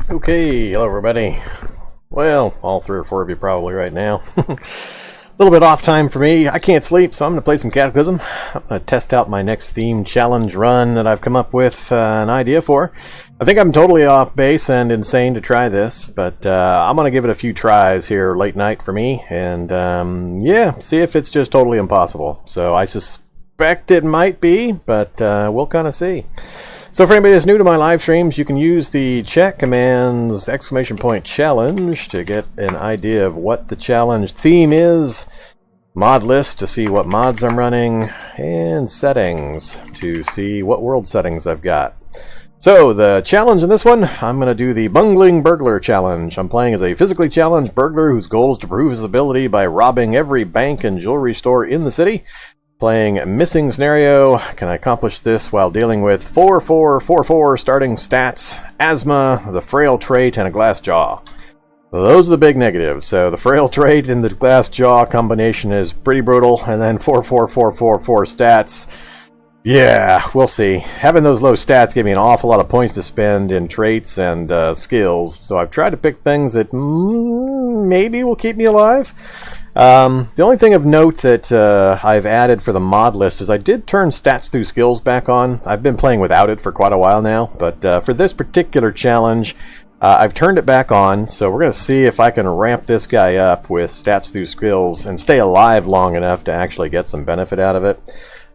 Okay, hello everybody. Well, all three or four of you probably right now. A little bit off time for me. I can't sleep, so I'm going to play some Cataclysm. I'm going to test out my next theme challenge run that I've come up with an idea for. I think I'm totally off base and insane to try this, but I'm going to give it a few tries here late night for me, and yeah, see if it's just totally impossible. So I suspect it might be, but we'll kind of see. So for anybody that's new to my live streams, you can use the chat commands !challenge to get an idea of what the challenge theme is, Modlist to see what mods I'm running, and settings to see what world settings I've got. So the challenge in this one, I'm going to do the Bungling Burglar challenge. I'm playing as a physically challenged burglar whose goal is to prove his ability by robbing every bank and jewelry store in the city. Playing missing scenario, can I accomplish this while dealing with 4-4-4-4 starting stats, asthma, the frail trait, and a glass jaw? Those are the big negatives. So the frail trait and the glass jaw combination is pretty brutal, and then 4-4-4-4-4 stats. Yeah, we'll see. Having those low stats gave me an awful lot of points to spend in traits and skills, so I've tried to pick things that maybe will keep me alive. The only thing of note that I've added for the mod list is I did turn stats through skills back on. I've been playing without it for quite a while now, but for this particular challenge, I've turned it back on, so we're going to see if I can ramp this guy up with stats through skills and stay alive long enough to actually get some benefit out of it.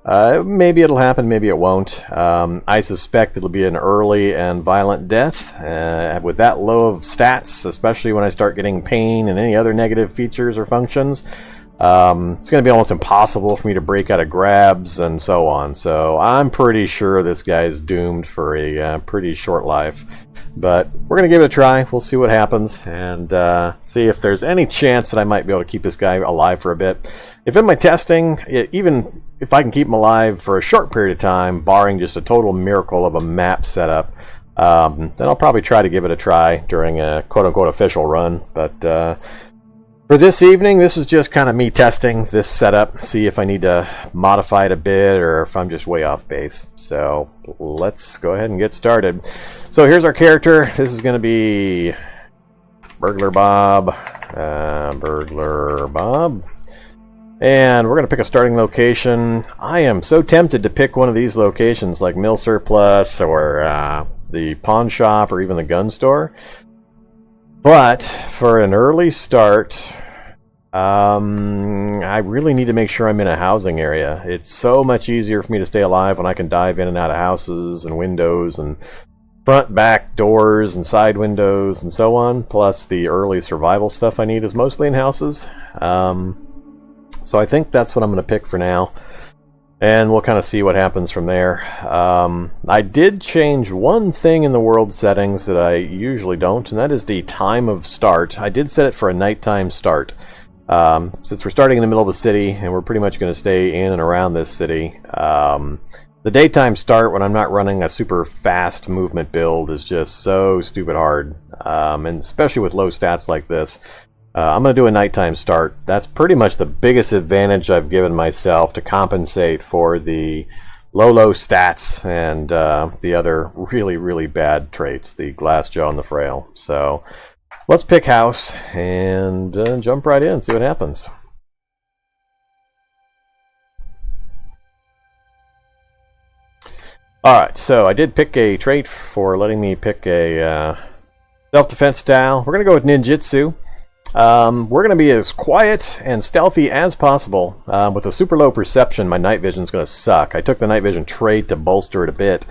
Maybe it'll happen, maybe it won't. I suspect it'll be an early and violent death. With that low of stats, especially when I start getting pain and any other negative features or functions, it's going to be almost impossible for me to break out of grabs and so on. So I'm pretty sure this guy's doomed for a pretty short life. But we're going to give it a try. We'll see what happens and see if there's any chance that I might be able to keep this guy alive for a bit. If in my testing, even if I can keep him alive for a short period of time, barring just a total miracle of a map setup, then I'll probably try to give it a try during a quote-unquote official run. But for this evening, this is just kind of me testing this setup, see if I need to modify it a bit or if I'm just way off base. So let's go ahead and get started. So here's our character. This is going to be Burglar Bob. And we're going to pick a starting location. I am so tempted to pick one of these locations like Mill Surplus or the pawn shop or even the gun store. But for an early start, I really need to make sure I'm in a housing area. It's so much easier for me to stay alive when I can dive in and out of houses and windows and front, back doors and side windows and so on. Plus the early survival stuff I need is mostly in houses. So I think that's what I'm going to pick for now, and we'll kind of see what happens from there. I did change one thing in the world settings that I usually don't, and that is the time of start. I did set it for a nighttime start. Since we're starting in the middle of the city, and we're pretty much going to stay in and around this city, the daytime start when I'm not running a super fast movement build is just so stupid hard, and especially with low stats like this. I'm going to do a nighttime start. That's pretty much the biggest advantage I've given myself to compensate for the low stats and the other really bad traits, the glass jaw and the frail. So let's pick house and jump right in, see what happens. Alright, so I did pick a trait for letting me pick a self-defense style. We're going to go with ninjutsu. We're going to be as quiet and stealthy as possible. With a super low perception, my night vision is going to suck. I took the night vision trait to bolster it a bit,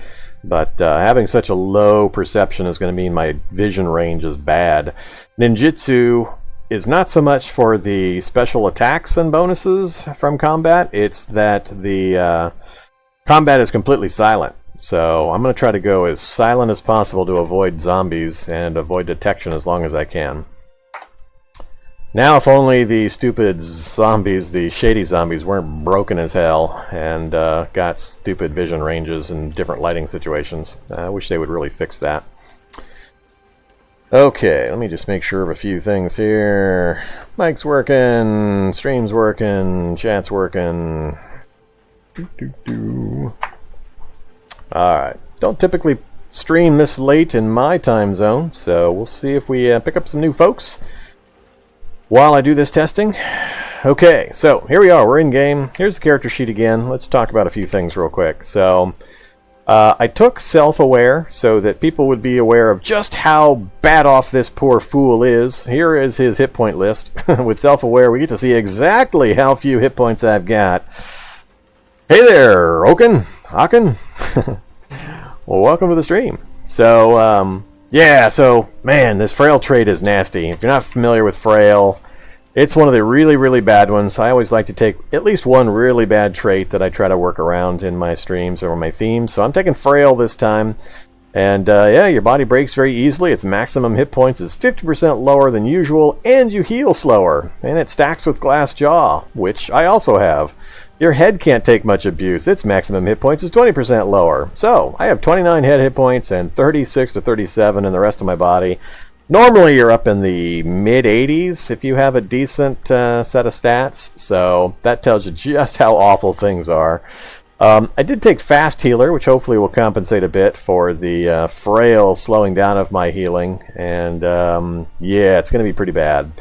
but having such a low perception is going to mean my vision range is bad. Ninjutsu is not so much for the special attacks and bonuses from combat, it's that the combat is completely silent. So I'm going to try to go as silent as possible to avoid zombies and avoid detection as long as I can. Now, if only the stupid zombies, the shady zombies, weren't broken as hell and got stupid vision ranges in different lighting situations. I wish they would really fix that. Okay, let me just make sure of a few things here. Mic's working, stream's working, chat's working. Alright, don't typically stream this late in my time zone, so we'll see if we pick up some new folks while I do this testing. Okay, so here we are. We're in game. Here's the character sheet again. Let's talk about a few things real quick. So I took self-aware so that people would be aware of just how bad off this poor fool is. Here is his hit point list. With self-aware, we get to see exactly how few hit points I've got. Hey there, Oaken. Well, welcome to the stream. So, yeah, so, man, this frail trait is nasty. If you're not familiar with frail, it's one of the really, really bad ones. I always like to take at least one really bad trait that I try to work around in my streams or my themes. So I'm taking frail this time. And, yeah, your body breaks very easily. Its maximum hit points is 50% lower than usual, and you heal slower. And it stacks with glass jaw, which I also have. Your head can't take much abuse. Its maximum hit points is 20% lower. So, I have 29 head hit points and 36 to 37 in the rest of my body. Normally, you're up in the mid-80s if you have a decent set of stats. So, that tells you just how awful things are. I did take Fast Healer, which hopefully will compensate a bit for the frail slowing down of my healing. And, yeah, it's going to be pretty bad.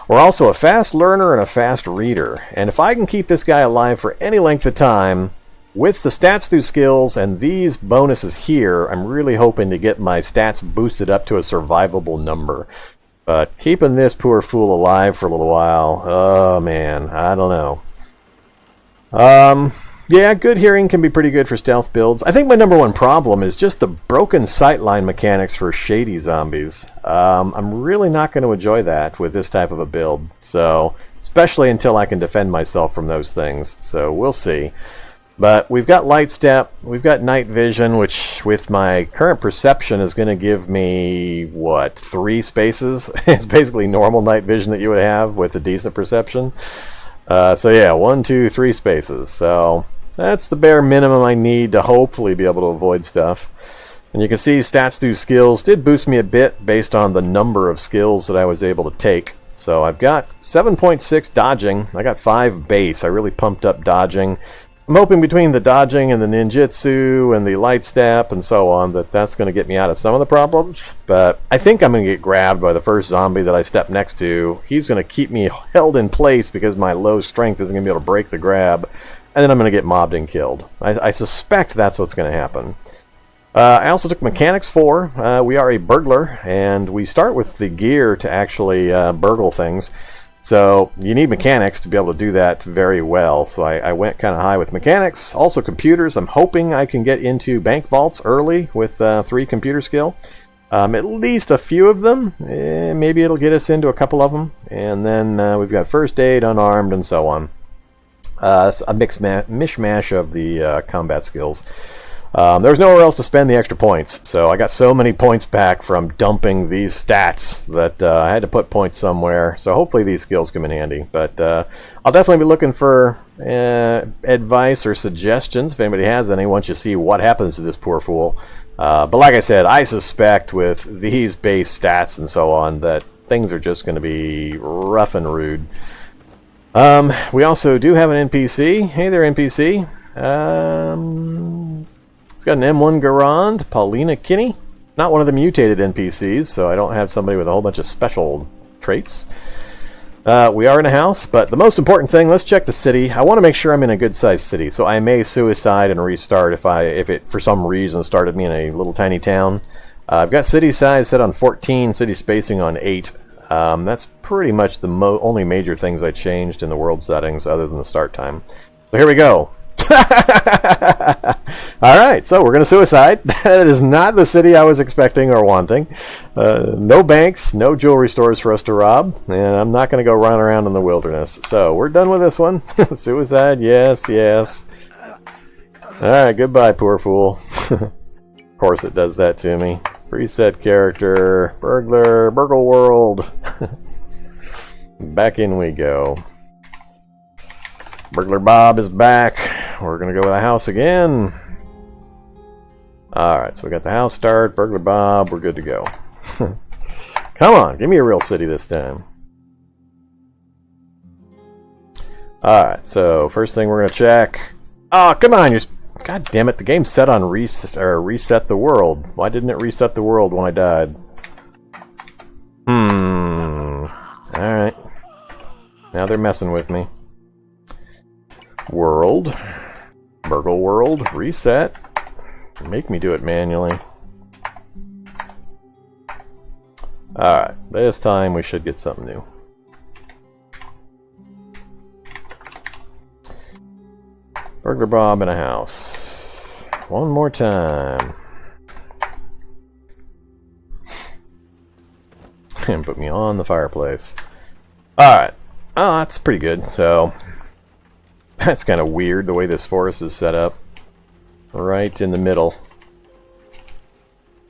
We're also a fast learner and a fast reader. And if I can keep this guy alive for any length of time, with the stats through skills and these bonuses here, I'm really hoping to get my stats boosted up to a survivable number. But keeping this poor fool alive for a little while, oh man, I don't know. Yeah, good hearing can be pretty good for stealth builds. I think my number one problem is just the broken sightline mechanics for shady zombies. I'm really not going to enjoy that with this type of a build. So, especially until I can defend myself from those things. So, we'll see. But we've got light step, we've got night vision, which with my current perception is going to give me, what, 3 spaces? It's basically normal night vision that you would have with a decent perception. So yeah, 1, 2, 3 spaces. So that's the bare minimum I need to hopefully be able to avoid stuff. And you can see stats through skills did boost me a bit based on the number of skills that I was able to take. So I've got 7.6 dodging. I got 5 base. I really pumped up dodging. I'm hoping between the dodging and the ninjutsu and the light step and so on that that's going to get me out of some of the problems. But I think I'm going to get grabbed by the first zombie that I step next to. He's going to keep me held in place because my low strength isn't going to be able to break the grab. And then I'm going to get mobbed and killed. I suspect that's what's going to happen. I also took Mechanics 4. We are a burglar, and we start with the gear to actually burgle things. So you need mechanics to be able to do that very well. So I went kind of high with mechanics. Also computers. I'm hoping I can get into bank vaults early with 3 computer skill. At least a few of them. Maybe it'll get us into a couple of them. And then we've got first aid, unarmed, and so on. It's a mishmash of the combat skills. There was nowhere else to spend the extra points, so I got so many points back from dumping these stats that I had to put points somewhere, so hopefully these skills come in handy. But I'll definitely be looking for advice or suggestions if anybody has any once you see what happens to this poor fool. But like I said, I suspect with these base stats and so on that things are just going to be rough and rude. We also do have an NPC. Hey there, NPC. It's got an M1 Garand, Paulina Kinney. Not one of the mutated NPCs, so I don't have somebody with a whole bunch of special traits. We are in a house, but the most important thing, let's check the city. I want to make sure I'm in a good-sized city, so I may suicide and restart if it, for some reason, started me in a little tiny town. I've got city size set on 14, city spacing on 8. That's pretty much the only major things I changed in the world settings other than the start time. So here we go. Alright, so we're going to suicide. That is not the city I was expecting or wanting. No banks, no jewelry stores for us to rob, and I'm not going to go run around in the wilderness. So we're done with this one. Suicide, yes, yes. Alright, goodbye, poor fool. Of course it does that to me. Preset character, burglar, burgle world. Back in we go. Burglar Bob is back. We're going to go with the house again. Alright, so we got the house start, Burglar Bob, we're good to go. Come on, give me a real city this time. Alright, so first thing we're going to check. Oh, come on, God damn it, the game's set on reset the world. Why didn't it reset the world when I died? Alright. Now they're messing with me. World. Burgle world. Reset. Make me do it manually. Alright, this time we should get something new. Burglar Bob in a house. One more time. And put me on the fireplace. Alright. Oh, that's pretty good. So, that's kind of weird the way this forest is set up. Right in the middle.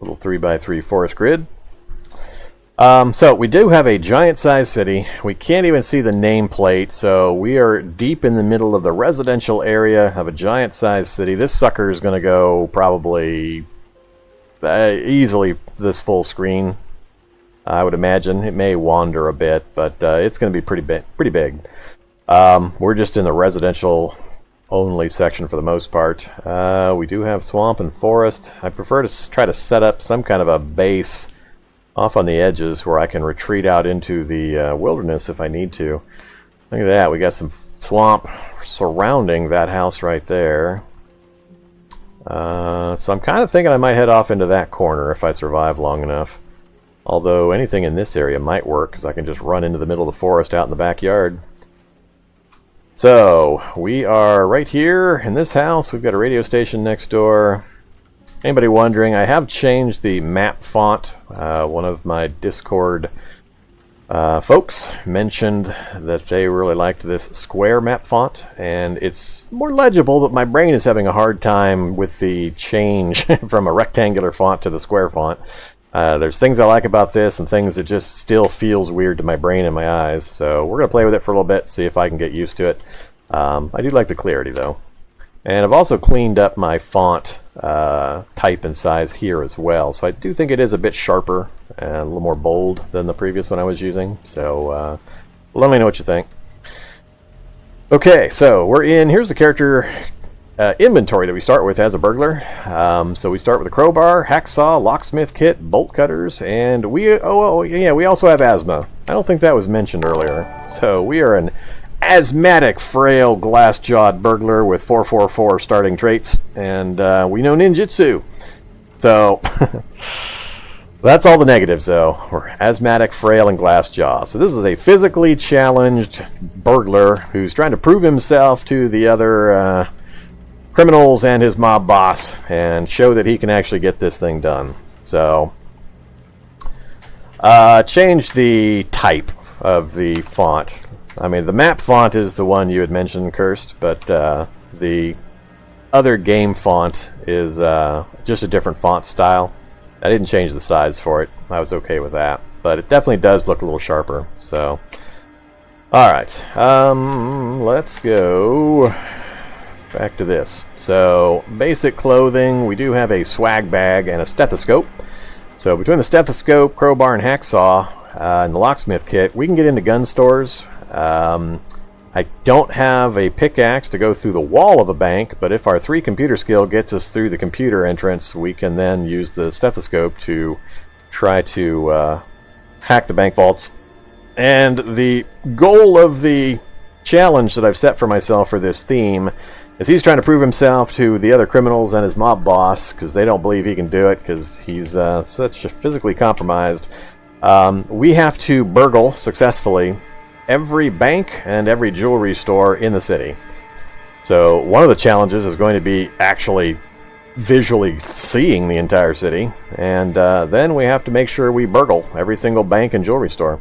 Little 3x3 forest grid. So we do have a giant-sized city. We can't even see the nameplate, so we are deep in the middle of the residential area of a giant-sized city. This sucker is going to go probably easily this full screen. I would imagine it may wander a bit, but it's going to be pretty big. We're just in the residential only section for the most part. We do have swamp and forest. I prefer to try to set up some kind of a base off on the edges where I can retreat out into the wilderness if I need to. Look at that, we got some swamp surrounding that house right there. So I'm kind of thinking I might head off into that corner if I survive long enough. Although anything in this area might work, because I can just run into the middle of the forest out in the backyard. So, we are right here in this house. We've got a radio station next door. Anybody wondering, I have changed the map font. One of my Discord folks mentioned that they really liked this square map font, and it's more legible, but my brain is having a hard time with the change from a rectangular font to the square font. There's things I like about this and things that just still feels weird to my brain and my eyes, so we're going to play with it for a little bit, see if I can get used to it. I do like the clarity though. And I've also cleaned up my font type and size here as well, so I do think it is a bit sharper and a little more bold than the previous one I was using, so let me know what you think. Okay, so we're in, here's the character inventory that we start with as a burglar. So we start with a crowbar, hacksaw, locksmith kit, bolt cutters, and we also have asthma. I don't think that was mentioned earlier. So we are an asthmatic, frail, glass-jawed burglar with 444 starting traits, and we know ninjutsu. So that's all the negatives, though. We're asthmatic, frail, and glass jaw. So this is a physically challenged burglar who's trying to prove himself to the other criminals and his mob boss and show that he can actually get this thing done. So change the type of the font. I mean, the map font is the one you had mentioned, Cursed, but the other game font is just a different font style. I didn't change the size for it. I was okay with that, but it definitely does look a little sharper. So alright, let's go back to this. So, basic clothing, we do have a swag bag and a stethoscope. So between the stethoscope, crowbar, and hacksaw, and the locksmith kit, we can get into gun stores. I don't have a pickaxe to go through the wall of a bank, but if our 3 computer skill gets us through the computer entrance, we can then use the stethoscope to try to hack the bank vaults. And the goal of the challenge that I've set for myself for this theme is he's trying to prove himself to the other criminals and his mob boss, because they don't believe he can do it because he's such physically compromised. We have to burgle successfully every bank and every jewelry store in the city. So one of the challenges is going to be actually visually seeing the entire city, and then we have to make sure we burgle every single bank and jewelry store.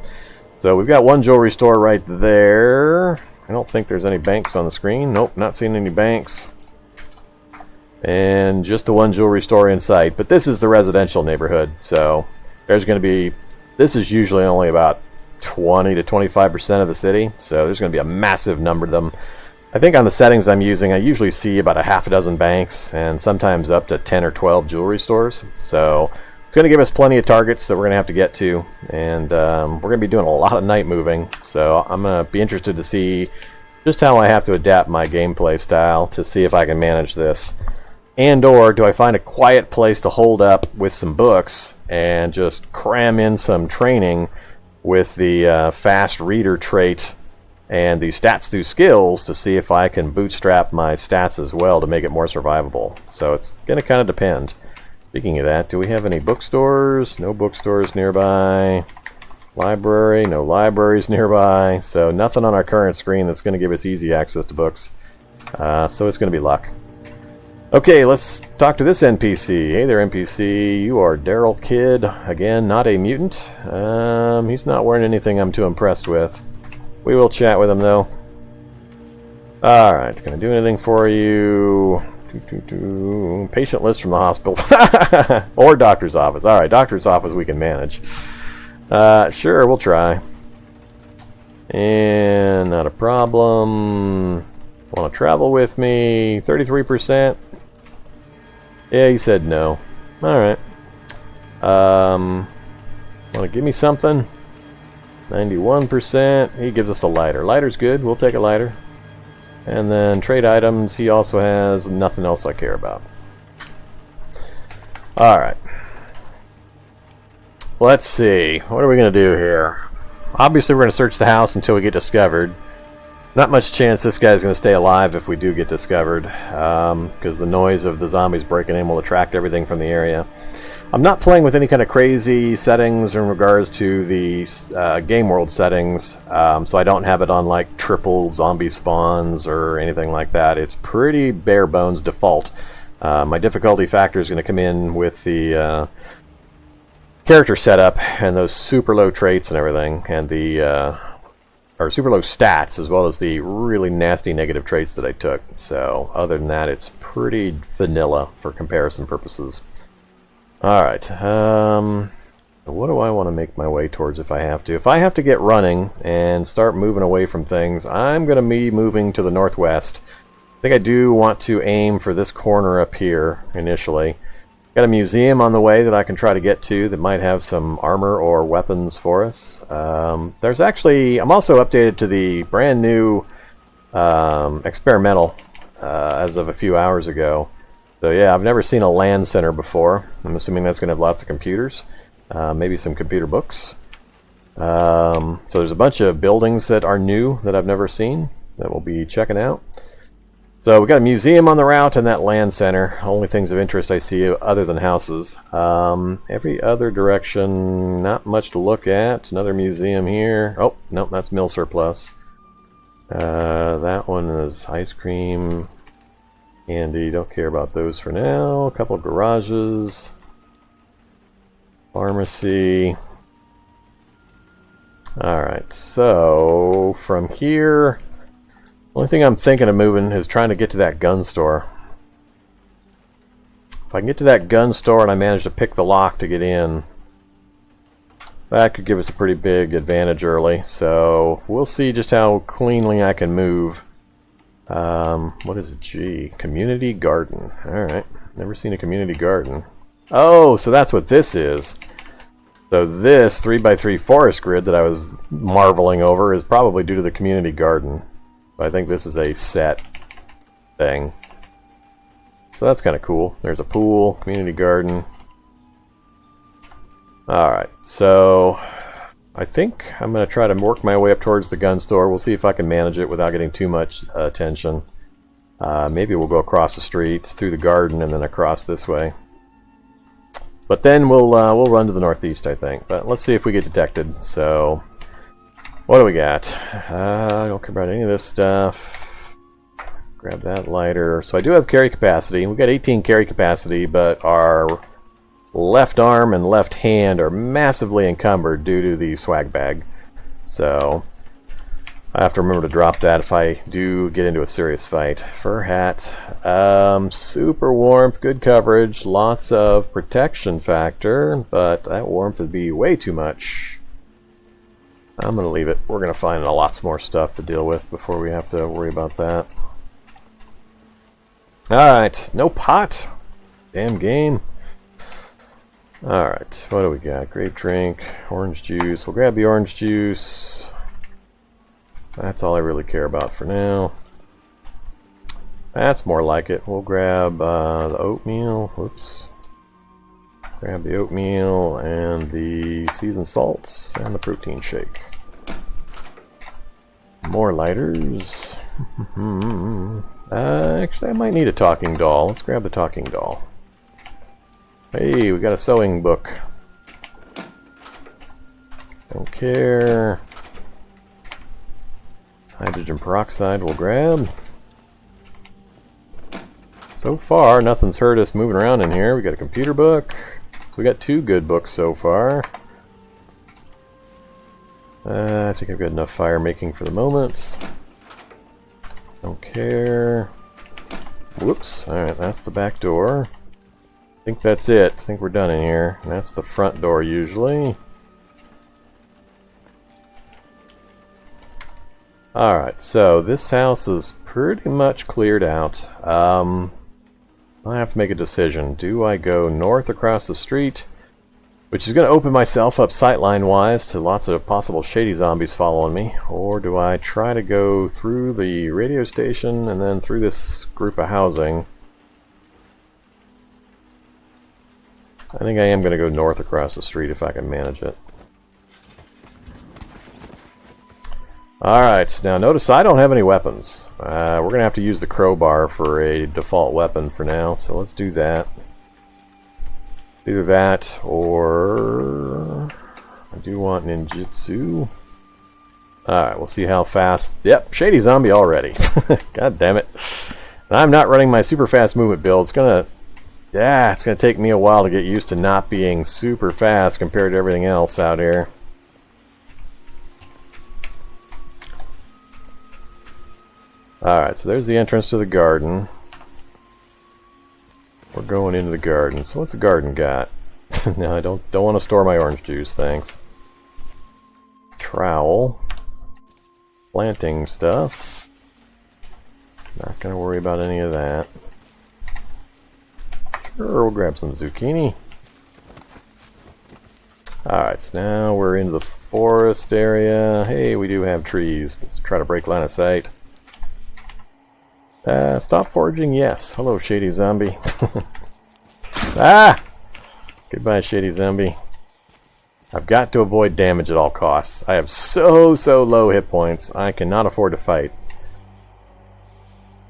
So we've got one jewelry store right there. I don't think there's any banks on the screen. Nope, not seeing any banks. And just the one jewelry store in sight. But this is the residential neighborhood, so there's going to be, this is usually only about 20 to 25% of the city, so there's going to be a massive number of them. I think on the settings I'm using, I usually see about a half a dozen banks and sometimes up to 10 or 12 jewelry stores. So it's going to give us plenty of targets that we're going to have to get to, and we're going to be doing a lot of night moving, so I'm going to be interested to see just how I have to adapt my gameplay style to see if I can manage this. And or do I find a quiet place to hold up with some books and just cram in some training with the fast reader trait and the stats through skills to see if I can bootstrap my stats as well to make it more survivable. So it's going to kind of depend. Speaking of that, do we have any bookstores? No bookstores nearby. Library, no libraries nearby. So nothing on our current screen that's going to give us easy access to books. So it's going to be luck. Okay, let's talk to this NPC. Hey there, NPC. You are Daryl Kidd. Again, not a mutant. He's not wearing anything I'm too impressed with. We will chat with him, though. Alright, can I do anything for you? Patient list from the hospital. Or doctor's office. Alright, doctor's office we can manage. Sure, we'll try. And not a problem. Want to travel with me? 33%. Yeah, he said no. Alright. Want to give me something? 91%. He gives us a lighter. Lighter's good. We'll take a lighter. And then trade items. He also has nothing else I care about. Alright. Let's see. What are we going to do here? Obviously, we're going to search the house until we get discovered. Not much chance this guy's going to stay alive if we do get discovered, because the noise of the zombies breaking in will attract everything from the area. I'm not playing with any kind of crazy settings in regards to the game world settings, so I don't have it on like triple zombie spawns or anything like that. It's pretty bare bones default. My difficulty factor is going to come in with the character setup and those super low traits and everything, and the or super low stats, as well as the really nasty negative traits that I took. So other than that, it's pretty vanilla for comparison purposes. Alright, what do I want to make my way towards if I have to? If I have to get running and start moving away from things, I'm going to be moving to the northwest. I think I do want to aim for this corner up here initially. Got a museum on the way that I can try to get to that might have some armor or weapons for us. There's actually, I'm also updated to the brand new experimental as of a few hours ago. So yeah, I've never seen a land center before. I'm assuming that's going to have lots of computers, maybe some computer books. So there's a bunch of buildings that are new that I've never seen that we'll be checking out. So we've got a museum on the route and that land center. Only things of interest I see other than houses. Every other direction, not much to look at. Another museum here. Oh, nope, that's mill surplus. That one is ice cream. Candy, don't care about those for now. A couple of garages. Pharmacy. Alright, so from here... Only thing I'm thinking of moving is trying to get to that gun store. If I can get to that gun store and I manage to pick the lock to get in, that could give us a pretty big advantage early. So we'll see just how cleanly I can move. What is it? G? Community garden. Alright. Never seen a community garden. Oh, so that's what this is. So this 3x3 forest grid that I was marveling over is probably due to the community garden. I think this is a set thing. So that's kind of cool. There's a pool, community garden. Alright, so I think I'm going to try to work my way up towards the gun store. We'll see if I can manage it without getting too much attention. Maybe we'll go across the street, through the garden, and then across this way. But then we'll run to the northeast, I think. But let's see if we get detected. So... what do we got? I don't care about any of this stuff. Grab that lighter. So I do have carry capacity. We've got 18 carry capacity, but our left arm and left hand are massively encumbered due to the swag bag. So I have to remember to drop that if I do get into a serious fight. Fur hat. Super warmth, good coverage, lots of protection factor, but that warmth would be way too much. I'm going to leave it. We're going to find lots more stuff to deal with before we have to worry about that. Alright, no pot. Damn game. Alright, what do we got? Grape drink, orange juice. We'll grab the orange juice. That's all I really care about for now. That's more like it. We'll grab the oatmeal. Whoops. Grab the oatmeal and the seasoned salts and the protein shake. More lighters. Actually, I might need a talking doll. Let's grab the talking doll. Hey, we got a sewing book. Don't care. Hydrogen peroxide we'll grab. So far, nothing's hurt us moving around in here. We got a computer book. So we got 2 good books so far. I think I've got enough fire making for the moment. Don't care. Whoops. Alright, that's the back door. I think that's it. I think we're done in here. And that's the front door usually. Alright, so this house is pretty much cleared out. I have to make a decision. Do I go north across the street, which is going to open myself up sightline-wise to lots of possible shady zombies following me, or do I try to go through the radio station and then through this group of housing? I think I am going to go north across the street if I can manage it. Alright, now notice I don't have any weapons. We're going to have to use the crowbar for a default weapon for now, so let's do that. Either that, or I do want ninjutsu. Alright, we'll see how fast. Yep, shady zombie already. God damn it. And I'm not running my super fast movement build. It's gonna take me a while to get used to not being super fast compared to everything else out here. Alright, so there's the entrance to the garden. We're going into the garden. So what's the garden got? No, I don't want to store my orange juice, thanks. Trowel. Planting stuff. Not going to worry about any of that. Sure, we'll grab some zucchini. Alright, so now we're into the forest area. Hey, we do have trees. Let's try to break line of sight. Stop foraging, yes. Hello, shady zombie. Ah! Goodbye, shady zombie. I've got to avoid damage at all costs. I have so low hit points. I cannot afford to fight.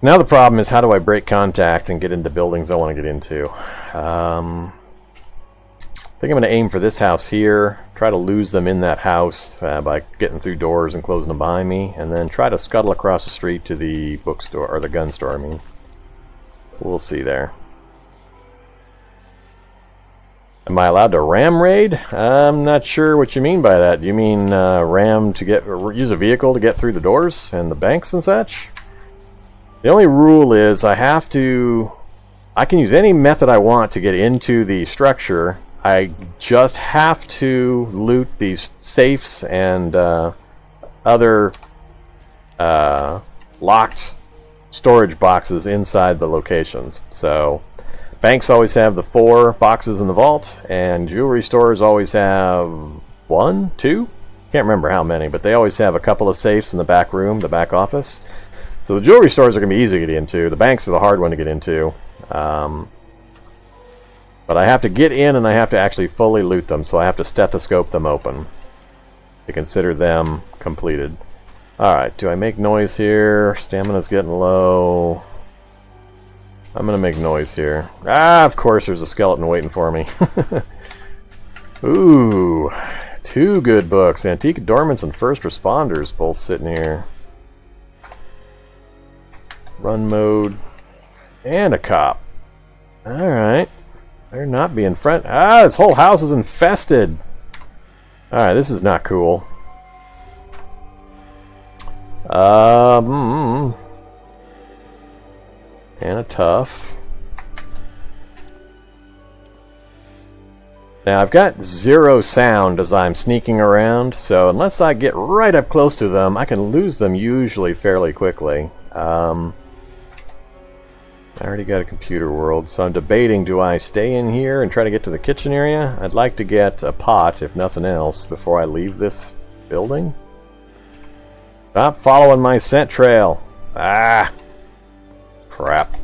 Now the problem is, how do I break contact and get into buildings I want to get into? I think I'm going to aim for this house here, try to lose them in that house by getting through doors and closing them behind me, and then try to scuttle across the street to the bookstore, or the gun store, I mean. We'll see there. Am I allowed to ram raid? I'm not sure what you mean by that. Do you mean ram to use a vehicle to get through the doors and the banks and such? The only rule is I can use any method I want to get into the structure. I just have to loot these safes and other locked storage boxes inside the locations. So banks always have the 4 boxes in the vault, and jewelry stores always have 1, 2? Can't remember how many, but they always have a couple of safes in the back room, the back office. So the jewelry stores are going to be easy to get into. The banks are the hard one to get into. But I have to get in and I have to actually fully loot them, so I have to stethoscope them open to consider them completed. Alright, do I make noise here? Stamina's getting low. I'm going to make noise here. Ah, of course there's a skeleton waiting for me. Ooh, 2 good books. Antique Adornments and First Responders both sitting here. Run mode. And a cop. Alright. They're not being friend. Ah, this whole house is infested. Alright, this is not cool. And a tough. Now, I've got 0 sound as I'm sneaking around, so unless I get right up close to them, I can lose them usually fairly quickly. I already got a computer world, so I'm debating, do I stay in here and try to get to the kitchen area? I'd like to get a pot, if nothing else, before I leave this building. Stop following my scent trail. Ah! Crap.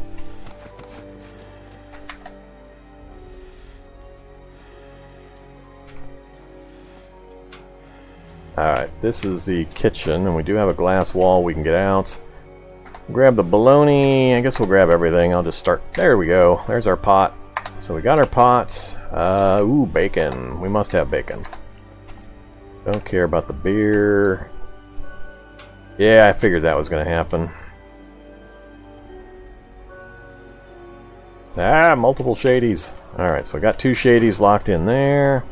Alright, this is the kitchen, and we do have a glass wall we can get out. Grab the bologna. I guess we'll grab everything. I'll just start. There we go. There's our pot. So we got our pot. Ooh, bacon. We must have bacon. Don't care about the beer. Yeah, I figured that was going to happen. Ah, multiple shadies. Alright, so I got 2 shadies locked in there.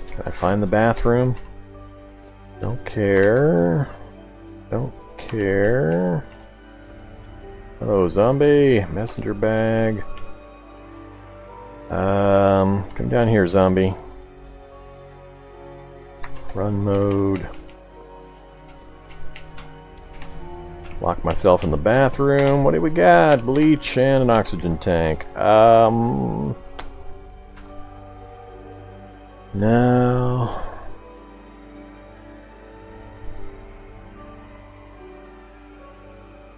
Can I find the bathroom? Don't care. Don't care. Hello, zombie. Messenger bag. Come down here, zombie. Run mode. Lock myself in the bathroom. What do we got? Bleach and an oxygen tank. No.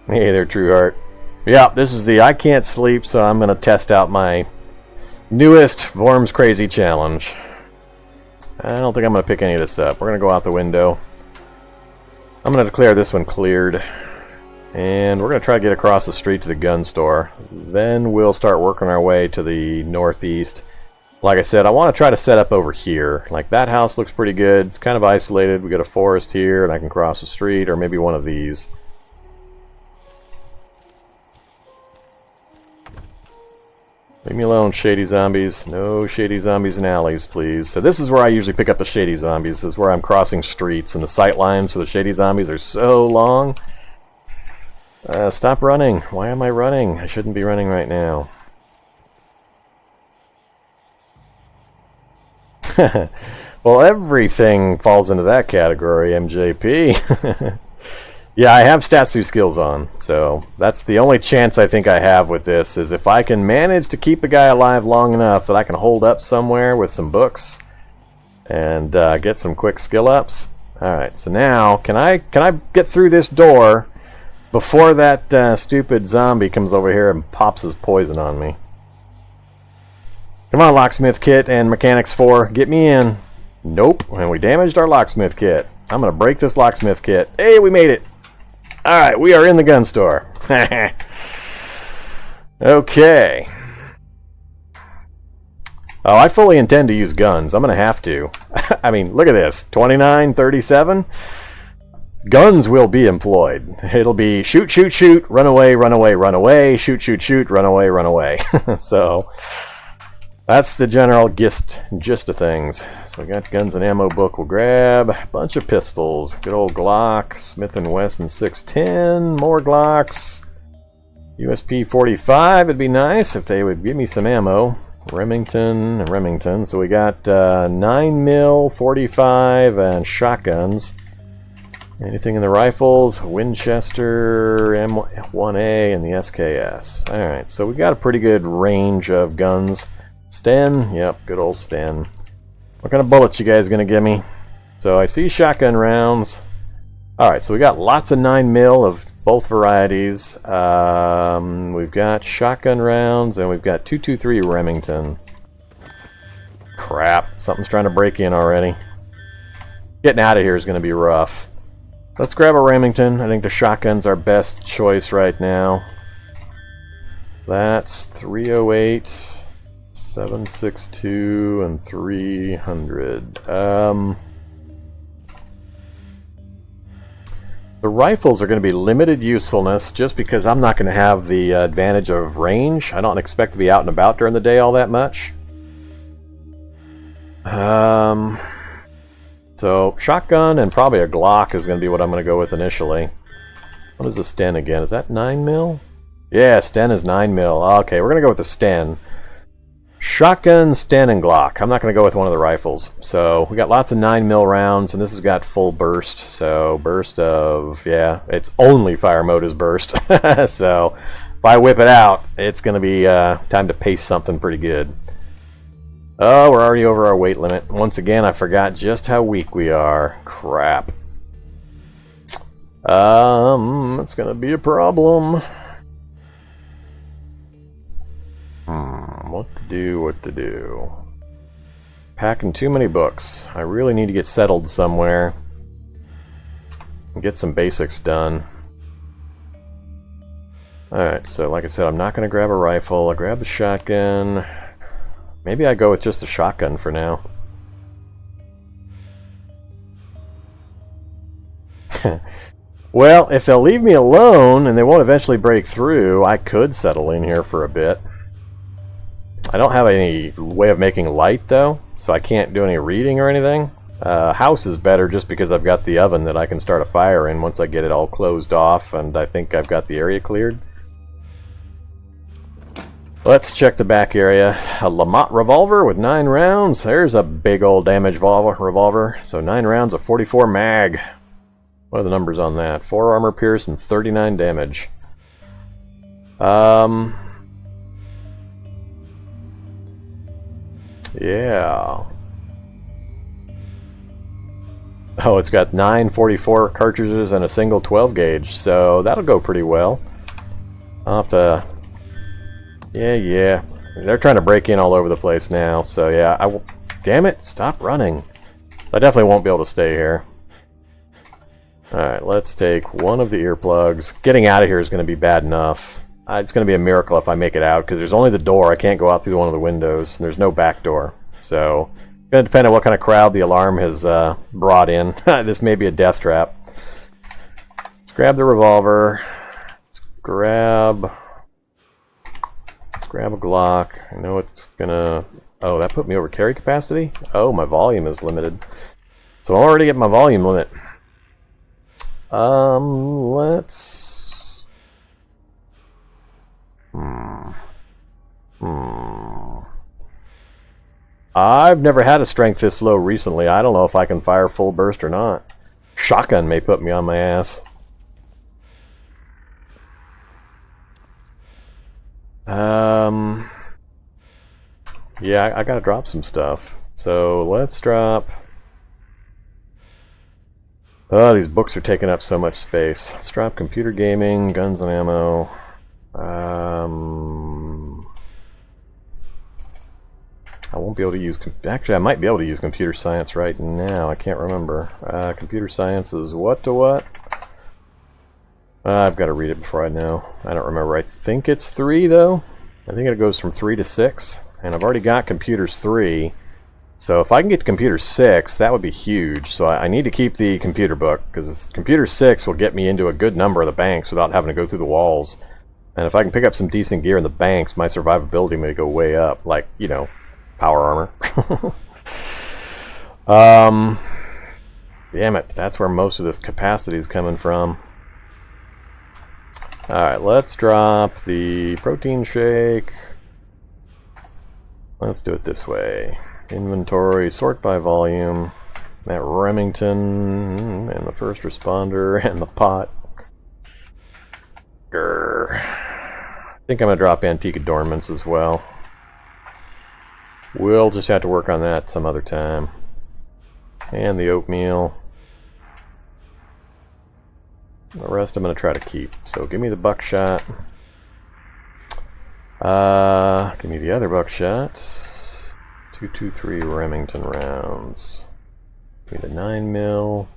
Hey there, Trueheart. Yeah, this is the I can't sleep, so I'm going to test out my newest Vorm's Crazy Challenge. I don't think I'm going to pick any of this up. We're going to go out the window. I'm going to declare this one cleared. And we're going to try to get across the street to the gun store. Then we'll start working our way to the northeast. Like I said, I want to try to set up over here. Like, that house looks pretty good. It's kind of isolated. We got a forest here, and I can cross the street, or maybe one of these. Leave me alone, shady zombies. No shady zombies in alleys, please. So this is where I usually pick up the shady zombies. This is where I'm crossing streets, and the sight lines for the shady zombies are so long. Stop running. Why am I running? I shouldn't be running right now. Well, everything falls into that category, MJP. Yeah, I have stats through skills on, so that's the only chance I think I have with this, is if I can manage to keep the guy alive long enough that I can hold up somewhere with some books and get some quick skill ups. Alright, so now, can I get through this door before that stupid zombie comes over here and pops his poison on me? Come on, Locksmith Kit and Mechanics 4, get me in. Nope, and we damaged our Locksmith Kit. I'm going to break this Locksmith Kit. Hey, we made it! Alright, we are in the gun store. Okay. Oh, I fully intend to use guns. I'm going to have to. I mean, look at this. 29, 37. Guns will be employed. It'll be shoot, shoot, shoot, run away, run away, run away, shoot, shoot, shoot, run away, run away. So, that's the general gist of things. So we got guns and ammo book we'll grab. A bunch of pistols. Good old Glock. Smith & Wesson 610. More Glocks. USP 45. It'd be nice if they would give me some ammo. Remington. So we got 9mm, 45, and shotguns. Anything in the rifles? Winchester, M1A, and the SKS. Alright, so we got a pretty good range of guns. Sten, yep, good old Sten. What kind of bullets you guys gonna give me? So I see shotgun rounds. Alright, so we got lots of 9mm of both varieties. We've got shotgun rounds, and we've got 223 Remington. Crap, something's trying to break in already. Getting out of here is gonna be rough. Let's grab a Remington. I think the shotgun's our best choice right now. That's 308. 762 and 300. The rifles are going to be limited usefulness just because I'm not going to have the advantage of range. I don't expect to be out and about during the day all that much. So shotgun and probably a Glock is going to be what I'm going to go with initially. What is the Sten again? Is that 9mm? Yeah, Sten is 9mm. Okay, we're going to go with the Sten. Shotgun, Sten, and Glock. I'm not going to go with one of the rifles. So we got lots of 9mm rounds, and this has got full burst. So burst of, yeah, it's only fire mode is burst. So if I whip it out, it's going to be time to pace something pretty good. Oh, we're already over our weight limit. Once again, I forgot just how weak we are. Crap. It's gonna be a problem. What to do? Packing too many books. I really need to get settled somewhere and get some basics done. Alright, so like I said, I'm not going to grab a rifle. I'll grab the shotgun. Maybe I go with just a shotgun for now. Well, if they'll leave me alone and they won't eventually break through, I could settle in here for a bit. I don't have any way of making light, though, so I can't do any reading or anything. House is better just because I've got the oven that I can start a fire in once I get it all closed off, and I think I've got the area cleared. Let's check the back area. A Lamont revolver with 9 rounds. There's a big old damage revolver. So 9 rounds of 44 mag. What are the numbers on that? 4 armor pierce and 39 damage. Yeah. Oh, it's got 9 44 cartridges and a single 12 gauge, so that'll go pretty well. I'll have to... Yeah. They're trying to break in all over the place now, so yeah, I will... Damn it, stop running. I definitely won't be able to stay here. Alright, let's take one of the earplugs. Getting out of here is going to be bad enough. It's going to be a miracle if I make it out, because there's only the door. I can't go out through one of the windows, and there's no back door. So, it's going to depend on what kind of crowd the alarm has brought in. This may be a death trap. Let's grab the revolver. Let's grab a Glock. I know it's going to... Oh, that put me over carry capacity? Oh, my volume is limited. So I'm already at my volume limit. Let's... I've never had a strength this low recently. I don't know if I can fire full burst or not. Shotgun may put me on my ass. Yeah, I gotta drop some stuff. So let's drop... Oh, these books are taking up so much space. Let's drop computer gaming, guns and ammo. I won't be able to use... Actually, I might be able to use computer science right now. I can't remember. Computer science is what to what? I've got to read it before I know. I don't remember. I think it's 3, though. I think it goes from 3 to 6. And I've already got computers 3. So if I can get to computer 6, that would be huge. So I need to keep the computer book, because computer 6 will get me into a good number of the banks without having to go through the walls. And if I can pick up some decent gear in the banks, my survivability may go way up. Like, you know, power armor. Damn it, that's where most of this capacity is coming from. Alright, let's drop the protein shake. Let's do it this way. Inventory, sort by volume. That Remington, and the first responder, and the pot. Grr. I think I'm going to drop antique adornments as well. We'll just have to work on that some other time. And the oatmeal. The rest I'm going to try to keep. So give me the buckshot. Give me the other buckshots. 223 Remington rounds. Give me the 9mm.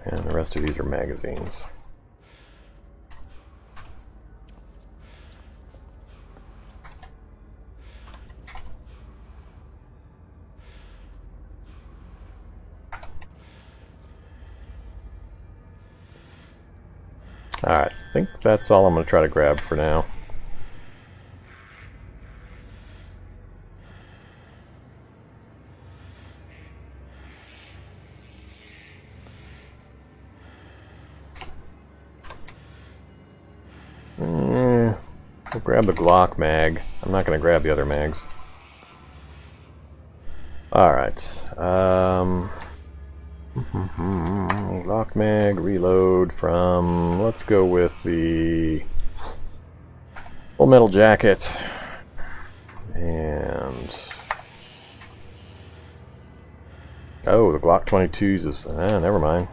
And the rest of these are magazines. Alright, I think that's all I'm going to try to grab for now. We'll grab the Glock mag. I'm not going to grab the other mags. Alright. Glock mag, reload from... Let's go with the Full Metal Jacket. And... Oh, the Glock 22s is... never mind.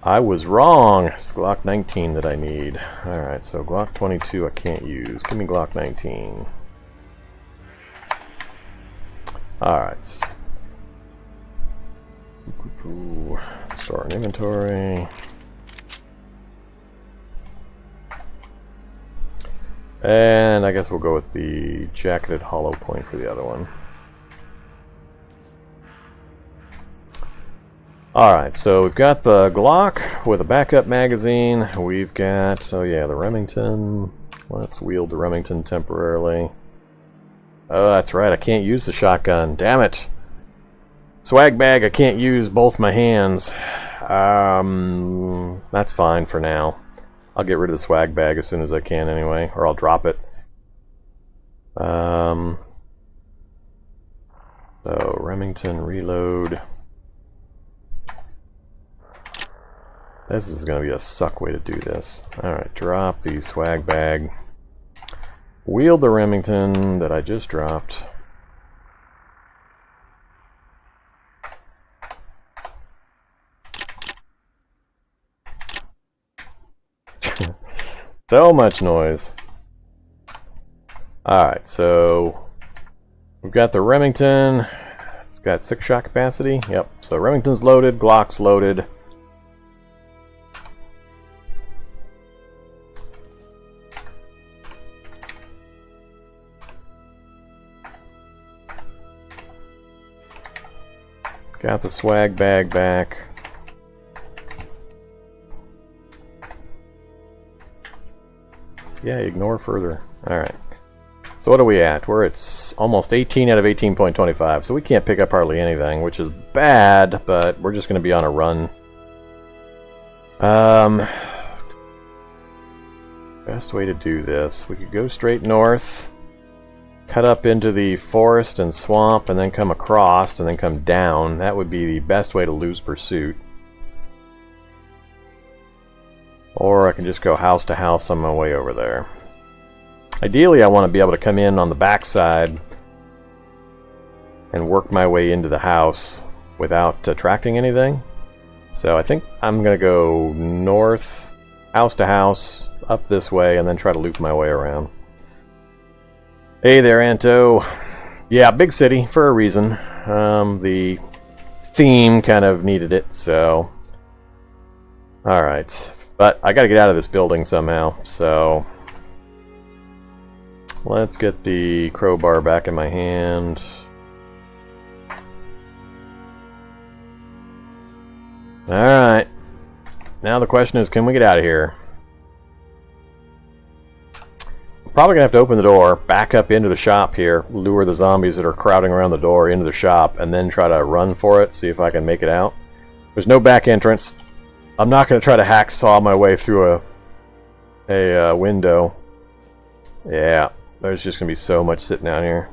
I was wrong. It's Glock 19 that I need. Alright, so Glock 22 I can't use. Give me Glock 19. Alright. Store an inventory. And I guess we'll go with the jacketed hollow point for the other one. Alright, so we've got the Glock with a backup magazine. We've got, oh yeah, the Remington. Let's wield the Remington temporarily. Oh, that's right, I can't use the shotgun. Damn it! Swag bag, I can't use both my hands. That's fine for now. I'll get rid of the swag bag as soon as I can anyway, or I'll drop it. So, Remington reload. This is going to be a suck way to do this. Alright, drop the swag bag. Wield the Remington that I just dropped. So much noise. Alright, so we've got the Remington. It's got 6 shot capacity. Yep, so Remington's loaded, Glock's loaded. Got the swag bag back. Yeah, ignore further. Alright. So what are we at? We're at almost 18 out of 18.25, so we can't pick up hardly anything, which is bad, but we're just going to be on a run. Best way to do this. We could go straight north, cut up into the forest and swamp, and then come across, and then come down. That would be the best way to lose pursuit. Or I can just go house to house on my way over there. Ideally, I want to be able to come in on the backside and work my way into the house without attracting anything. So I think I'm going to go north, house to house, up this way, and then try to loop my way around. Hey there, Anto. Yeah, big city for a reason. The theme kind of needed it, so... Alright. But I gotta get out of this building somehow, so... Let's get the crowbar back in my hand. Alright. Now the question is, can we get out of here? Probably gonna have to open the door, back up into the shop here, lure the zombies that are crowding around the door into the shop, and then try to run for it, see if I can make it out. There's no back entrance. I'm not going to try to hacksaw my way through a window. Yeah, there's just going to be so much sitting down here.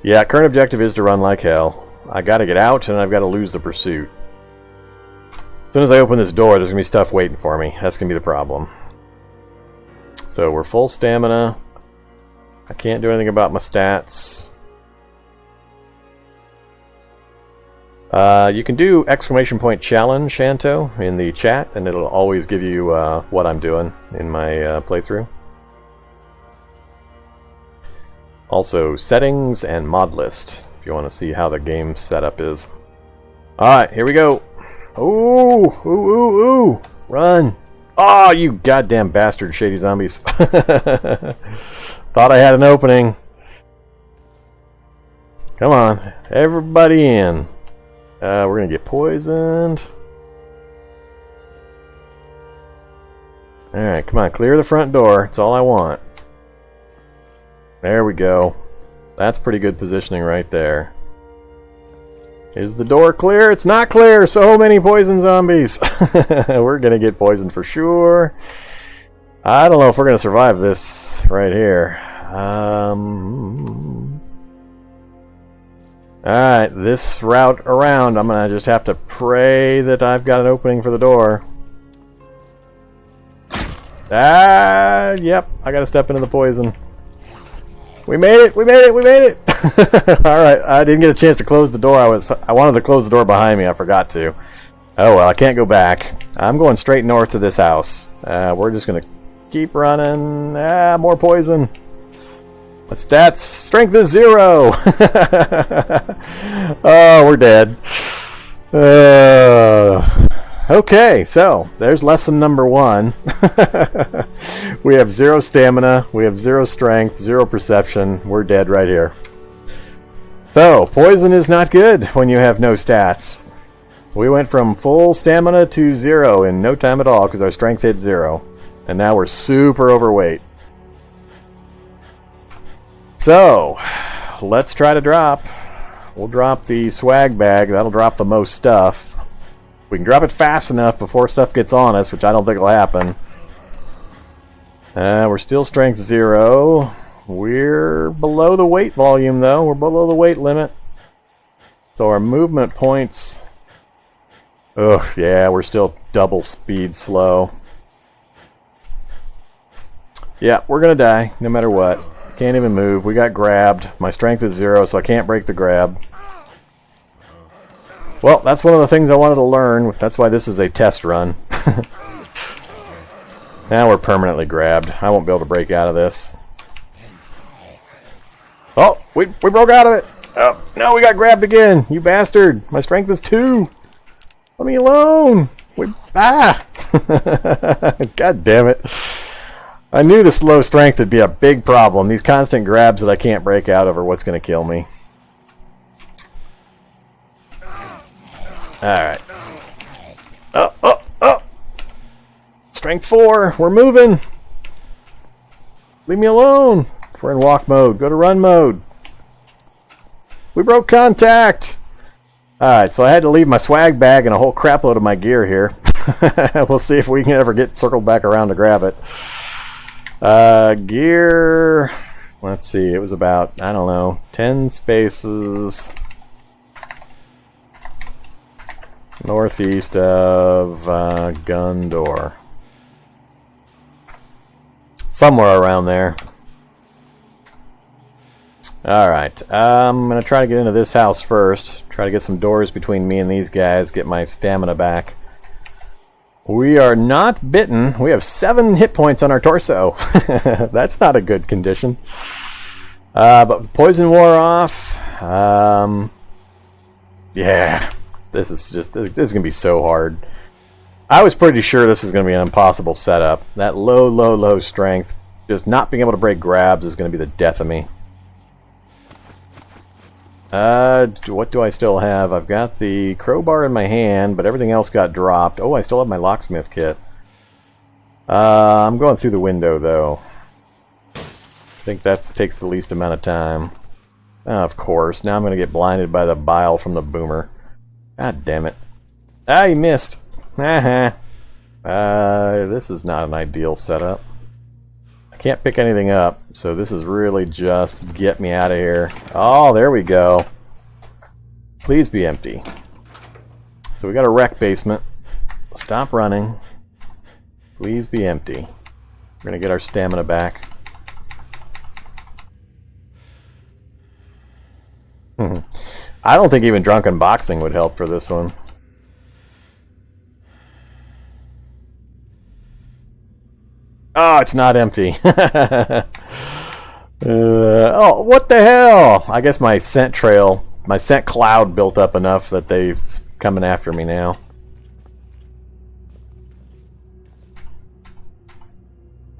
Yeah, current objective is to run like hell. I got to get out, and I've got to lose the pursuit. As soon as I open this door, there's going to be stuff waiting for me. That's going to be the problem. So we're full stamina. I can't do anything about my stats. You can do exclamation point challenge, Shanto, in the chat, and it'll always give you what I'm doing in my playthrough. Also, settings and Modlist, if you want to see how the game setup is. Alright, here we go. Ooh, ooh, ooh, ooh. Run. Oh, you goddamn bastard, shady zombies. Thought I had an opening. Come on, everybody in. We're gonna get poisoned. Alright, come on, clear the front door. That's all I want. There we go. That's pretty good positioning right there. Is the door clear? It's not clear! So many poison zombies! We're gonna get poisoned for sure. I don't know if we're gonna survive this right here. Alright, this route around, I'm gonna just have to pray that I've got an opening for the door. Ah, yep, I gotta step into the poison. We made it! We made it! We made it! Alright, I didn't get a chance to close the door. I wanted to close the door behind me, I forgot to. Oh well, I can't go back. I'm going straight north to this house. We're just gonna keep running. More poison. My stats, strength is 0. Oh, we're dead. Okay, so there's lesson number 1. We have 0 stamina, we have 0 strength, 0 perception. We're dead right here. So, poison is not good when you have no stats. We went from full stamina to 0 in no time at all because our strength hit 0. And now we're super overweight. So, let's try to drop. We'll drop the swag bag. That'll drop the most stuff. We can drop it fast enough before stuff gets on us, which I don't think will happen. We're still strength 0. We're below the weight volume, though. We're below the weight limit. So our movement points... Ugh, yeah, we're still double speed slow. Yeah, we're gonna die, no matter what. Can't even move. We got grabbed. My strength is 0, so I can't break the grab. Well, that's one of the things I wanted to learn. That's why this is a test run. Now we're permanently grabbed. I won't be able to break out of this. Oh, we broke out of it. Oh, no, we got grabbed again. You bastard. My strength is 2. Let me alone. God damn it. I knew this low strength would be a big problem. These constant grabs that I can't break out of are what's going to kill me. Alright. Oh! Strength 4. We're moving. Leave me alone. We're in walk mode. Go to run mode. We broke contact. Alright, so I had to leave my swag bag and a whole crap load of my gear here. We'll see if we can ever get circled back around to grab it. Gear... Let's see, it was about, I don't know, 10 spaces northeast of gun door. Somewhere around there. Alright, I'm going to try to get into this house first. Try to get some doors between me and these guys, get my stamina back. We are not bitten. We have 7 hit points on our torso. That's not a good condition. But poison wore off. Yeah, this is going to be so hard. I was pretty sure this was going to be an impossible setup. That low strength, just not being able to break grabs is going to be the death of me. What do I still have? I've got the crowbar in my hand, but everything else got dropped. Oh, I still have my locksmith kit. I'm going through the window, though. I think that takes the least amount of time. Of course. Now I'm going to get blinded by the bile from the boomer. God damn it. Ah, you missed. This is not an ideal setup. I can't pick anything up, so this is really just get me out of here. Oh, there we go. Please be empty. So we got a wreck basement. Stop running. Please be empty. We're going to get our stamina back. I don't think even drunken boxing would help for this one. Oh, it's not empty. Oh, what the hell? I guess my scent trail, my scent cloud built up enough that they're coming after me now.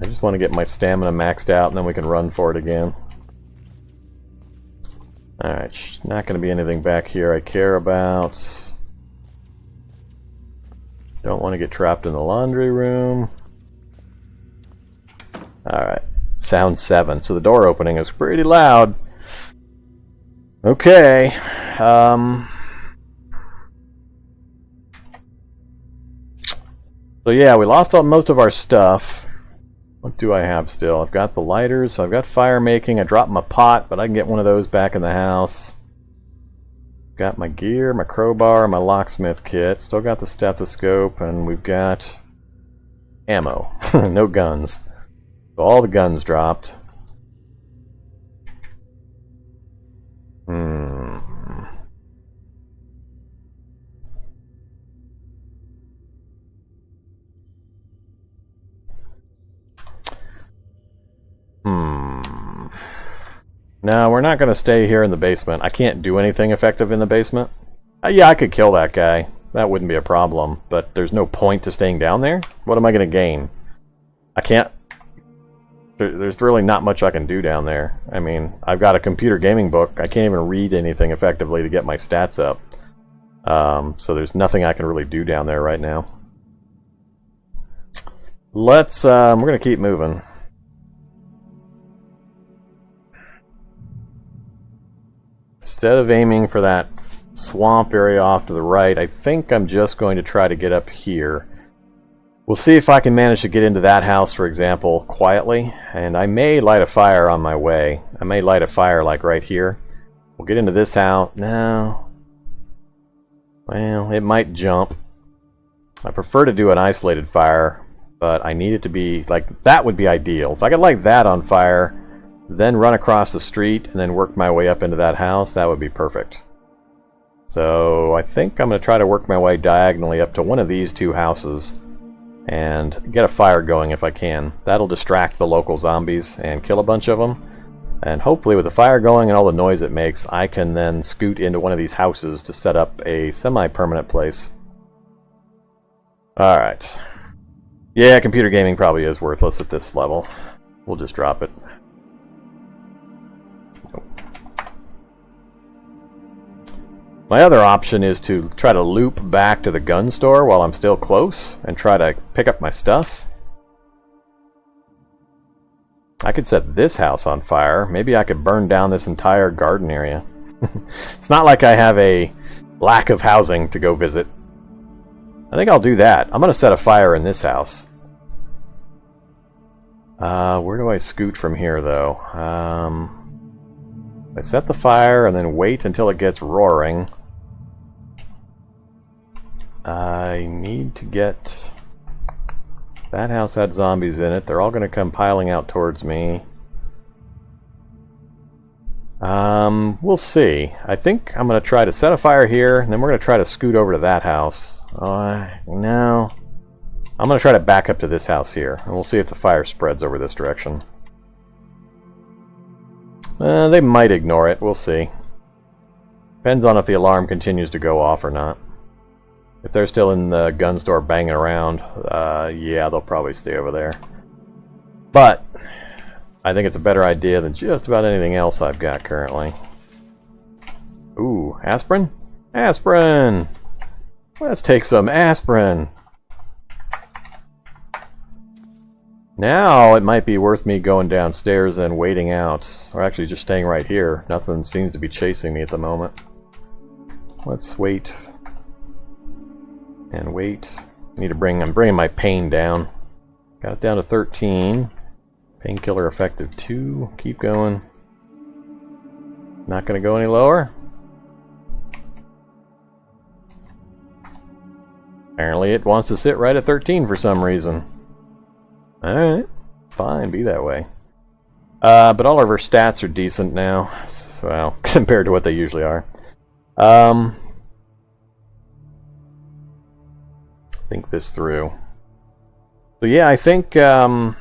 I just want to get my stamina maxed out and then we can run for it again. Alright, not going to be anything back here I care about. Don't want to get trapped in the laundry room. Alright, sound 7. So the door opening is pretty loud. Okay. So yeah, we lost most of our stuff. What do I have still? I've got the lighters, so I've got fire making. I dropped my pot, but I can get one of those back in the house. Got my gear, my crowbar, my locksmith kit. Still got the stethoscope, and we've got ammo. No guns. So all the guns dropped. No, we're not going to stay here in the basement. I can't do anything effective in the basement. Yeah, I could kill that guy. That wouldn't be a problem. But there's no point to staying down there. What am I going to gain? I can't... There's really not much I can do down there. I mean, I've got a computer gaming book. I can't even read anything effectively to get my stats up. So there's nothing I can really do down there right now. Let's... we're going to keep moving. Instead of aiming for that swamp area off to the right, I think I'm just going to try to get up here. We'll see if I can manage to get into that house, for example, quietly. And I may light a fire on my way. I may light a fire like right here. We'll get into this house. No. Well, it might jump. I prefer to do an isolated fire, but I need it to be, like, that would be ideal. If I could light that on fire, then run across the street, and then work my way up into that house, that would be perfect. So I think I'm going to try to work my way diagonally up to one of these two houses and get a fire going if I can. That'll distract the local zombies and kill a bunch of them. And hopefully with the fire going and all the noise it makes, I can then scoot into one of these houses to set up a semi-permanent place. Alright. Yeah, computer gaming probably is worthless at this level. We'll just drop it. My other option is to try to loop back to the gun store while I'm still close and try to pick up my stuff. I could set this house on fire. Maybe I could burn down this entire garden area. It's not like I have a lack of housing to go visit. I think I'll do that. I'm going to set a fire in this house. Where do I scoot from here, though? I set the fire and then wait until it gets roaring. I need to get... That house had zombies in it. They're all going to come piling out towards me. We'll see. I think I'm going to try to set a fire here, and then we're going to try to scoot over to that house. No. I'm going to try to back up to this house here, and we'll see if the fire spreads over this direction. They might ignore it. We'll see. Depends on if the alarm continues to go off or not. If they're still in the gun store banging around, yeah, they'll probably stay over there. But I think it's a better idea than just about anything else I've got currently. Ooh, aspirin? Aspirin! Let's take some aspirin! Now it might be worth me going downstairs and waiting out. Or actually just staying right here. Nothing seems to be chasing me at the moment. Let's wait. And wait. I need to I'm bringing my pain down. Got it down to 13. Painkiller effective 2. Keep going. Not going to go any lower. Apparently it wants to sit right at 13 for some reason. Alright. Fine, be that way. But all of our stats are decent now. Well, compared to what they usually are. Think this through. So yeah, I think setting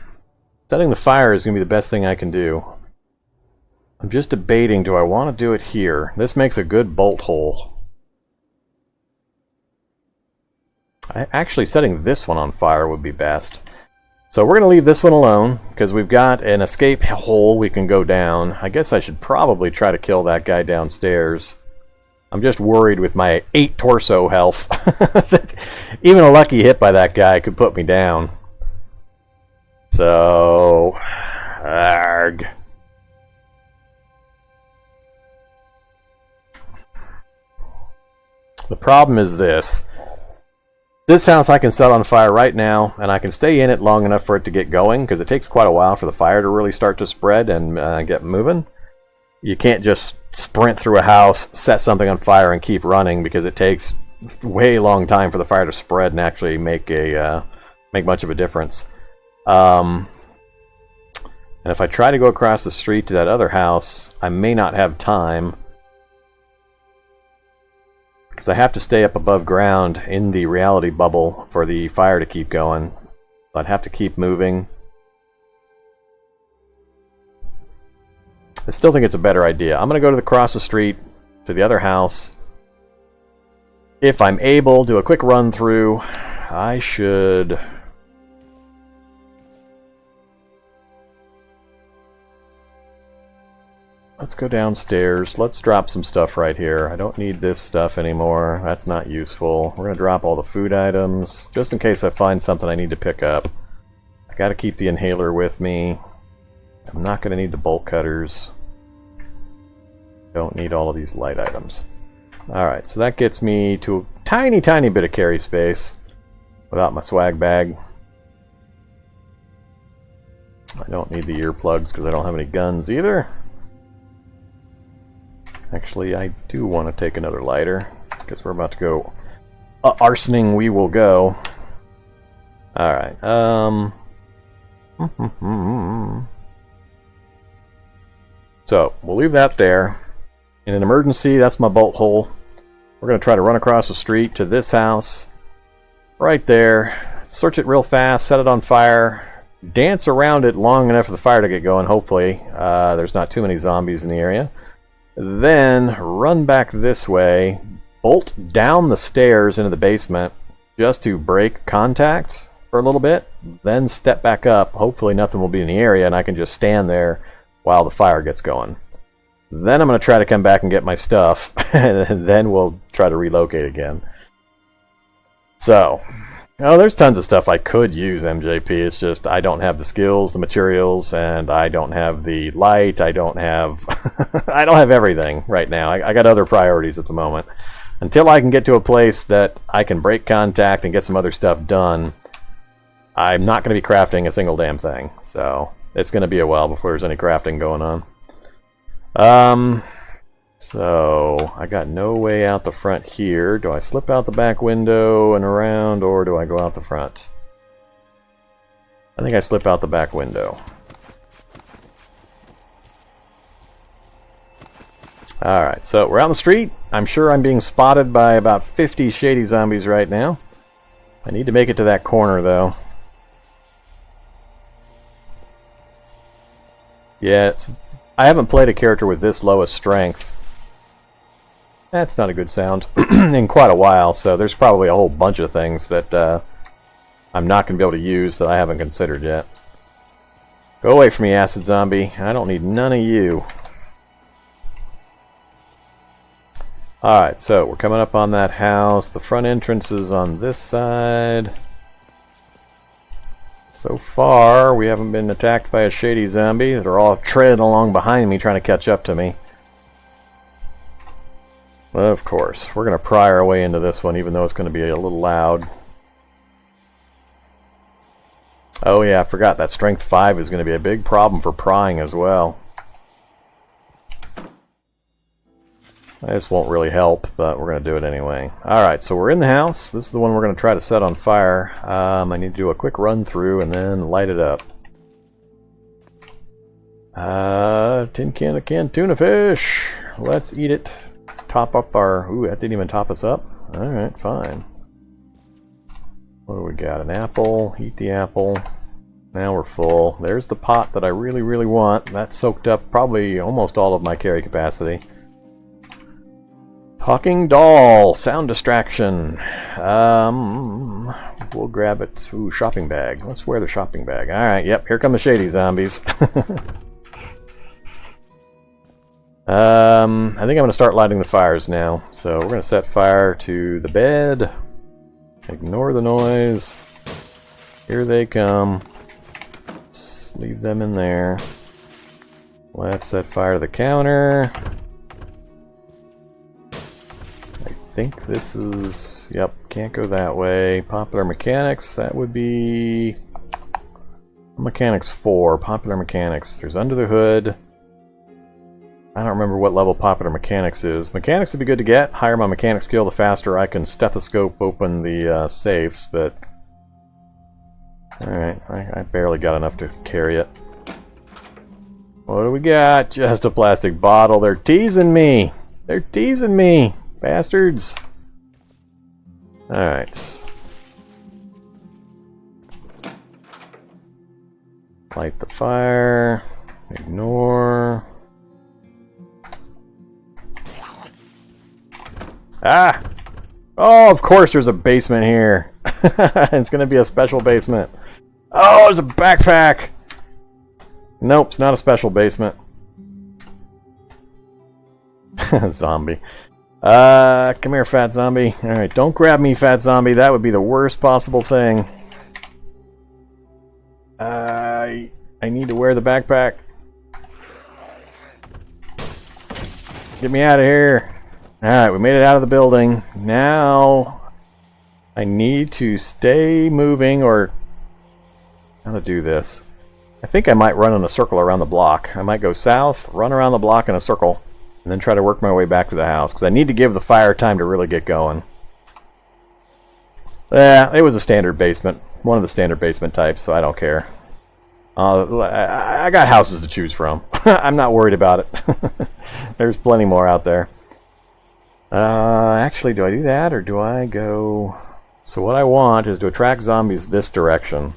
the fire is going to be the best thing I can do. I'm just debating, do I want to do it here? This makes a good bolt hole. Actually, setting this one on fire would be best. So we're going to leave this one alone, because we've got an escape hole we can go down. I guess I should probably try to kill that guy downstairs. I'm just worried with my 8 torso health. That even a lucky hit by that guy could put me down. So... Arg. The problem is this. This house I can set on fire right now, and I can stay in it long enough for it to get going, because it takes quite a while for the fire to really start to spread and get moving. You can't just sprint through a house, set something on fire, and keep running, because it takes way long time for the fire to spread and actually make much of a difference. And if I try to go across the street to that other house, I may not have time, because I have to stay up above ground in the reality bubble for the fire to keep going. I'd have to keep moving. I still think it's a better idea. I'm going to go to across the street to the other house. If I'm able, do a quick run through. I should... Let's go downstairs. Let's drop some stuff right here. I don't need this stuff anymore. That's not useful. We're going to drop all the food items, just in case I find something I need to pick up. I got to keep the inhaler with me. I'm not going to need the bolt cutters. Don't need all of these light items. Alright, so that gets me to a tiny, tiny bit of carry space without my swag bag. I don't need the earplugs because I don't have any guns either. Actually, I do want to take another lighter, because we're about to go arsoning we will go. Alright, so, we'll leave that there. In an emergency, that's my bolt hole. We're going to try to run across the street to this house. Right there. Search it real fast, set it on fire. Dance around it long enough for the fire to get going, hopefully. There's not too many zombies in the area. Then run back this way, bolt down the stairs into the basement just to break contact for a little bit, then step back up. Hopefully nothing will be in the area and I can just stand there while the fire gets going. Then I'm going to try to come back and get my stuff, and then we'll try to relocate again. So, there's tons of stuff I could use, MJP. It's just I don't have the skills, the materials, and I don't have the light. I don't have I don't have everything right now. I got other priorities at the moment. Until I can get to a place that I can break contact and get some other stuff done, I'm not going to be crafting a single damn thing. So it's going to be a while before there's any crafting going on. So I got no way out the front here. Do I slip out the back window and around, or do I go out the front? I think I slip out the back window. Alright, so we're out in the street. I'm sure I'm being spotted by about 50 shady zombies right now. I need to make it to that corner, though. Yeah, I haven't played a character with this low a strength. That's not a good sound. In quite a while, so there's probably a whole bunch of things that I'm not going to be able to use that I haven't considered yet. Go away from me, acid zombie. I don't need none of you. Alright, so we're coming up on that house. The front entrance is on this side. So far, we haven't been attacked by a shady zombie. They're all treading along behind me trying to catch up to me. Of course, we're going to pry our way into this one, even though it's going to be a little loud. Oh yeah, I forgot that strength 5 is going to be a big problem for prying as well. This won't really help, but we're going to do it anyway. Alright, so we're in the house. This is the one we're going to try to set on fire. I need to do a quick run through and then light it up. Tin can of canned tuna fish. Let's eat it. Top up our... Ooh, that didn't even top us up. Alright, fine. What do we got? An apple. Eat the apple. Now we're full. There's the pot that I really, really want. That soaked up probably almost all of my carry capacity. Talking doll. Sound distraction. We'll grab it. Ooh, shopping bag. Let's wear the shopping bag. Alright, yep, here come the shady zombies. I think I'm going to start lighting the fires now. So we're going to set fire to the bed. Ignore the noise. Here they come. Just leave them in there. Let's set fire to the counter. I think this is... Yep, can't go that way. Popular mechanics, that would be... Mechanics 4. Popular mechanics. There's under the hood. I don't remember what level popular mechanics is. Mechanics would be good to get. Higher my mechanic skill, the faster I can stethoscope open the safes, but... Alright, I barely got enough to carry it. What do we got? Just a plastic bottle. They're teasing me! They're teasing me! Bastards! Alright. Light the fire. Ignore. Ah! Oh, of course there's a basement here. It's going to be a special basement. Oh, there's a backpack! Nope, it's not a special basement. Zombie. Come here, fat zombie. Alright, don't grab me, fat zombie. That would be the worst possible thing. I need to wear the backpack. Get me out of here. Alright, we made it out of the building. Now, I need to stay moving, or how to do this. I think I might run in a circle around the block. I might go south, run around the block in a circle, and then try to work my way back to the house, because I need to give the fire time to really get going. Yeah, it was a standard basement. One of the standard basement types, so I don't care. I got houses to choose from. I'm not worried about it. There's plenty more out there. Actually, do I do that, or do I go... So what I want is to attract zombies this direction.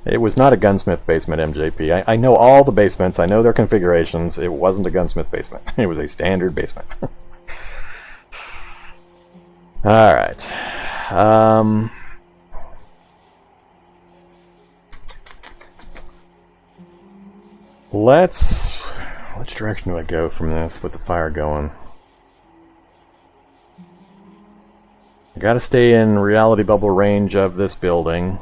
It was not a gunsmith basement, MJP. I know all the basements. I know their configurations. It wasn't a gunsmith basement. It was a standard basement. Alright. Which direction do I go from this with the fire going? I gotta stay in reality bubble range of this building.